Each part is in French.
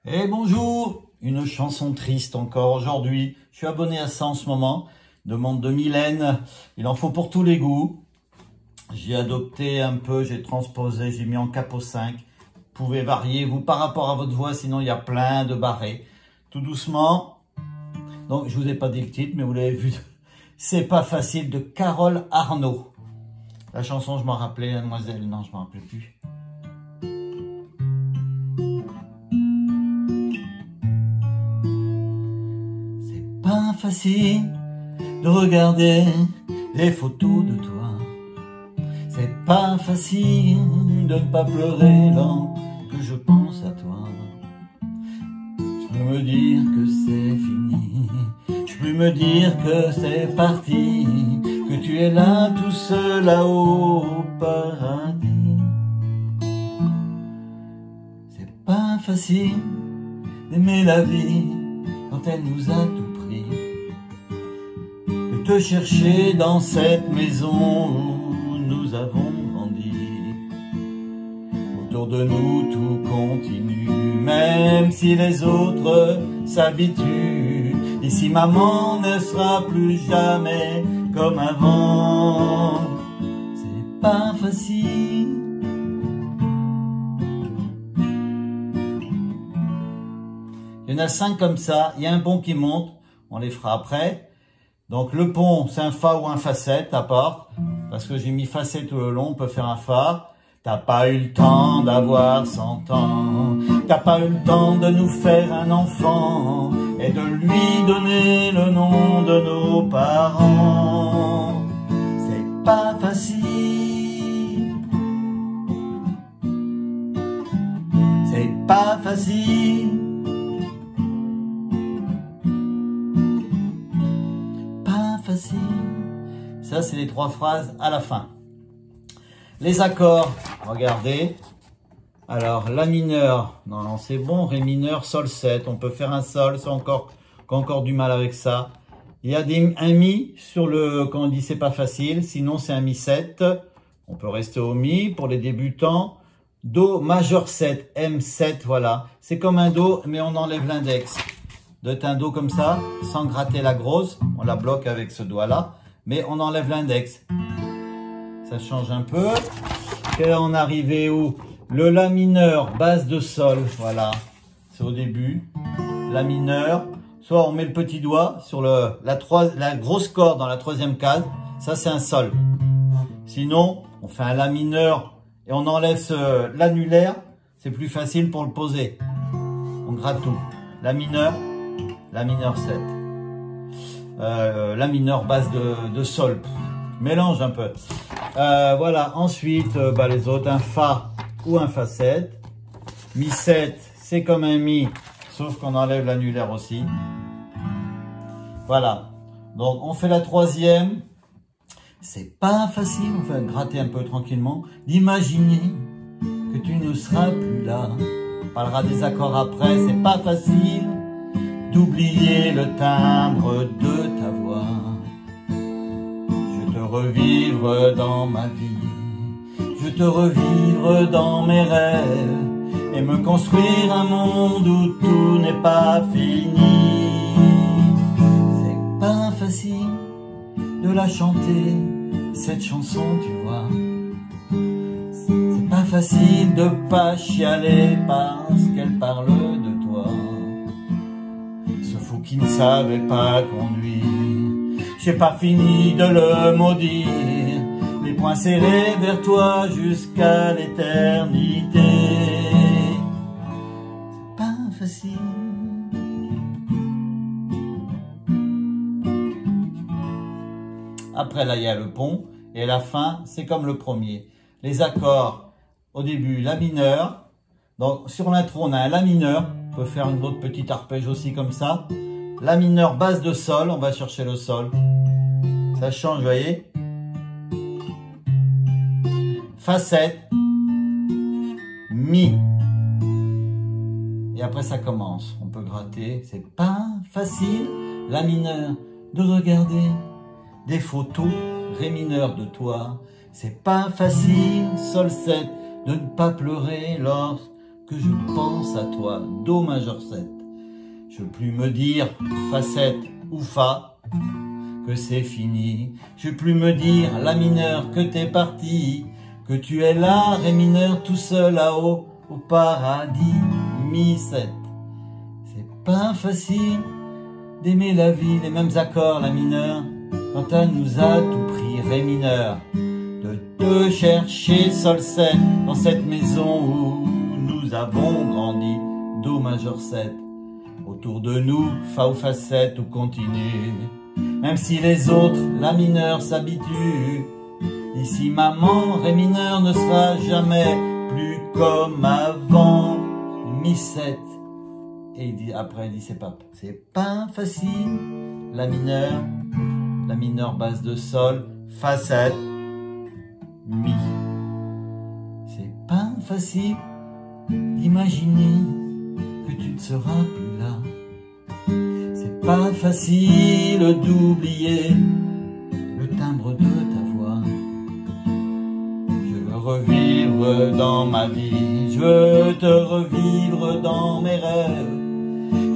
Et bonjour, une chanson triste encore aujourd'hui. Je suis abonné à ça en ce moment. Demande de Mylène. Il en faut pour tous les goûts. J'ai adopté un peu, j'ai transposé, j'ai mis en capo 5. Vous pouvez varier, vous, par rapport à votre voix, sinon il y a plein de barrés. Tout doucement. Donc, je vous ai pas dit le titre, mais vous l'avez vu. C'est pas facile, de Carole Arnaud. La chanson, je m'en rappelais, la demoiselle. Non, je m'en rappelais plus. Pas facile de regarder les photos de toi. C'est pas facile de ne pas pleurer lorsque je pense à toi. Je peux me dire que c'est fini, je peux me dire que c'est parti, que tu es là tout seul là-haut au paradis. C'est pas facile d'aimer la vie quand elle nous a tout pris, de te chercher dans cette maison où nous avons grandi. Autour de nous tout continue, même si les autres s'habituent. Ici maman ne sera plus jamais comme avant. C'est pas facile. Il y en a 5 comme ça, il y a un pont qui monte, on les fera après. Donc le pont, c'est un Fa ou un Fa7 à part, parce que j'ai mis Fa7 tout le long, on peut faire un Fa. T'as pas eu le temps d'avoir 100 ans, t'as pas eu le temps de nous faire un enfant, et de lui donner le nom de nos parents. C'est pas facile, c'est pas facile. Ça, c'est les 3 phrases à la fin. Les accords, regardez. Alors, La mineur, non, c'est bon. Ré mineur, Sol 7. On peut faire un Sol, c'est encore du mal avec ça. Il y a un Mi sur le, quand on dit c'est pas facile, sinon c'est un Mi 7. On peut rester au Mi pour les débutants. Do majeur 7, M7, voilà. C'est comme un Do, mais on enlève l'index. De un Do comme ça, sans gratter la grosse, on la bloque avec ce doigt-là, mais on enlève l'index. Ça change un peu. Et là, on est arrivé où? Le La mineur, base de Sol, voilà. C'est au début. La mineur. Soit on met le petit doigt sur la grosse corde dans la 3e case. Ça, c'est un Sol. Sinon, on fait un La mineur et on enlève l'annulaire. C'est plus facile pour le poser. On gratte tout. La mineur 7. La mineur base de Sol. Mélange un peu. Voilà. Ensuite, les autres, un Fa ou un Fa7. Mi 7, c'est comme un Mi, sauf qu'on enlève l'annulaire aussi. Voilà. Donc, on fait la 3e. C'est pas facile, on va gratter un peu tranquillement, d'imaginer que tu ne seras plus là. On parlera des accords après, c'est pas facile d'oublier le timbre de ta voix. Je te revivre dans ma vie, je te revivre dans mes rêves, et me construire un monde où tout n'est pas fini. C'est pas facile de la chanter, cette chanson, tu vois. C'est pas facile de pas chialer parce qu'elle parle de toi. Ce fou qui ne savait pas conduire, j'ai pas fini de le maudire, les poings serrés vers toi jusqu'à l'éternité. C'est pas facile. Après, là, il y a le pont, et la fin, c'est comme le premier. Les accords, au début, La mineur. Donc, sur l'intro, on a un La mineur. On peut faire une autre petite arpège aussi comme ça. La mineur, base de Sol. On va chercher le Sol. Ça change, vous voyez. Fa7. Mi. Et après, ça commence. On peut gratter. C'est pas facile, La mineur, de regarder des photos, Ré mineur de toi. C'est pas facile, Sol 7, de ne pas pleurer lorsque que je pense à toi. Do majeur 7. Je veux plus me dire fa 7 ou fa que c'est fini. Je veux plus me dire la mineur que t'es parti, que tu es là, ré mineur tout seul là-haut au paradis. Mi 7. C'est pas facile d'aimer la vie, les mêmes accords, la mineure, quand elle nous a tout pris, ré mineur. De te chercher sol 7 dans cette maison où nous avons grandi, do majeur 7. Autour de nous, fa ou fa 7 ou continue. Même si les autres, la mineure, s'habituent. Ici maman, ré mineur ne sera jamais plus comme avant. Mi 7. Et il dit, après il dit c'est pas facile. La mineure basse de sol, fa 7, mi. C'est pas facile d'imaginer que tu ne seras plus là. C'est pas facile d'oublier le timbre de ta voix. Je veux revivre dans ma vie, je veux te revivre dans mes rêves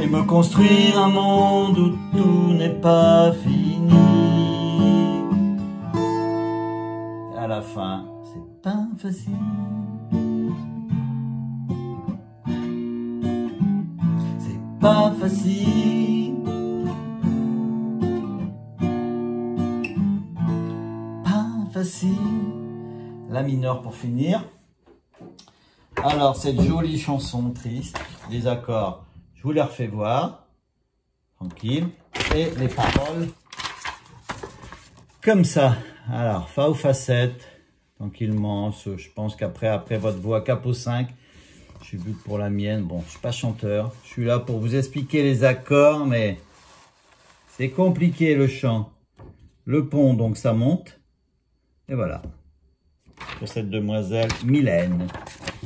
et me construire un monde où tout n'est pas fini. Et à la fin, c'est pas facile. C'est pas facile. Pas facile. La mineure pour finir. Alors, cette jolie chanson triste, les accords, je vous les refais voir, tranquille, et les paroles, comme ça. Alors, fa ou fa 7, tranquillement, je pense qu'après votre voix capo 5, je suis vu pour la mienne, bon, je suis pas chanteur, je suis là pour vous expliquer les accords, mais c'est compliqué le chant. Le pont, donc ça monte, et voilà, pour cette demoiselle Mylène.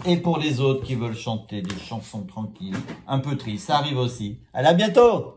Et pour les autres qui veulent chanter des chansons tranquilles, un peu tristes, ça arrive aussi. Allez, à bientôt!